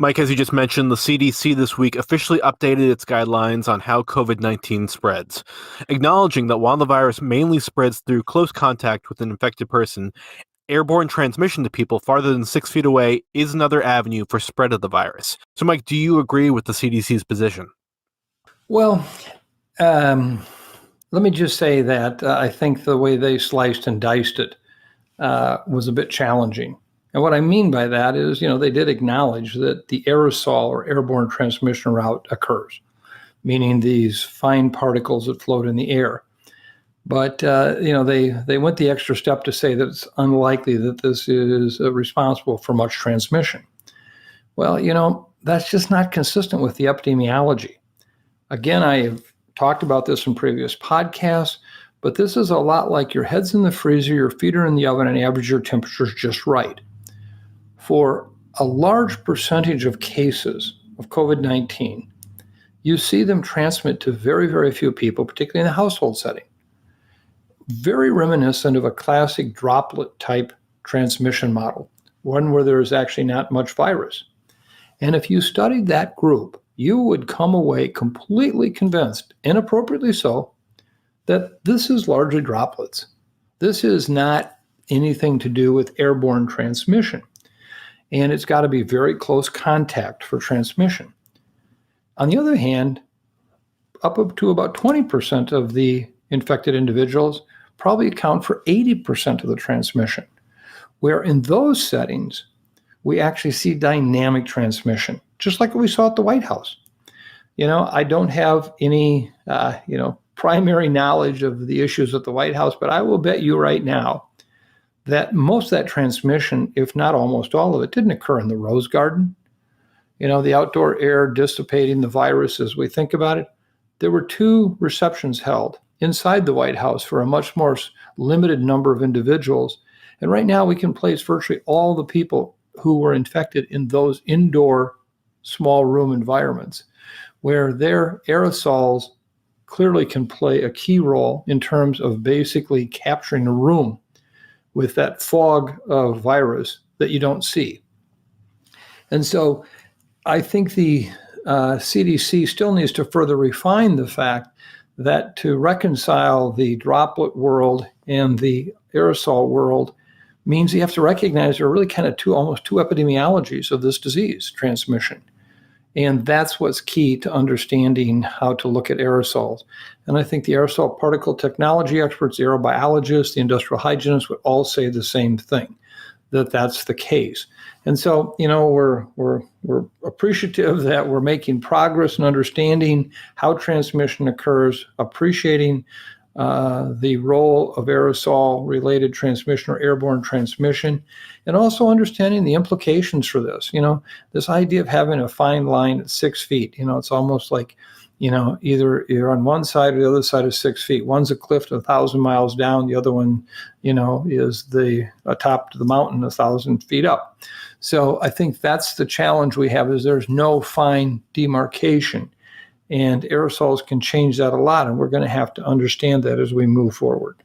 Mike, as you just mentioned, the CDC this week officially updated its guidelines on how COVID-19 spreads, acknowledging that while the virus mainly spreads through close contact with an infected person, airborne transmission to people farther than 6 feet away is another avenue for spread of the virus. So, Mike, do you agree with the CDC's position? Well, let me just say that I think the way they sliced and diced it was a bit challenging. And what I mean by that is, they did acknowledge that the aerosol or airborne transmission route occurs, meaning these fine particles that float in the air. But, they went the extra step to say that it's unlikely that this is responsible for much transmission. Well, that's just not consistent with the epidemiology. Again, I have talked about this in previous podcasts, but this is a lot like your head's in the freezer, your feet are in the oven, and average your temperatures just right. For a large percentage of cases of COVID-19, you see them transmit to very, very few people, particularly in the household setting. Very reminiscent of a classic droplet type transmission model, one where there is actually not much virus. And if you studied that group, you would come away completely convinced, inappropriately so, that this is largely droplets. This is not anything to do with airborne transmission. And it's got to be very close contact for transmission. On the other hand, up to about 20% of the infected individuals probably account for 80% of the transmission, where in those settings, we actually see dynamic transmission, just like we saw at the White House. I don't have any, primary knowledge of the issues at the White House, but I will bet you right now that most of that transmission, if not almost all of it, didn't occur in the Rose Garden. The outdoor air dissipating the virus as we think about it. There were 2 receptions held inside the White House for a much more limited number of individuals. And right now we can place virtually all the people who were infected in those indoor small room environments, where their aerosols clearly can play a key role in terms of basically capturing a room with that fog of virus that you don't see. And so I think the CDC still needs to further refine the fact that to reconcile the droplet world and the aerosol world means you have to recognize there are really kind of almost two epidemiologies of this disease transmission. And that's what's key to understanding how to look at aerosols. And I think the aerosol particle technology experts, the aerobiologists, the industrial hygienists would all say the same thing, that that's the case. And so, we're appreciative that we're making progress in understanding how transmission occurs, appreciating the role of aerosol-related transmission or airborne transmission, and also understanding the implications for this. This idea of having a fine line at 6 feet, it's almost like, either you're on one side or the other side of 6 feet. One's a cliff 1,000 miles down. The other one, is the top to the mountain 1,000 feet up. So I think that's the challenge we have, is there's no fine demarcation. And aerosols can change that a lot, and we're going to have to understand that as we move forward.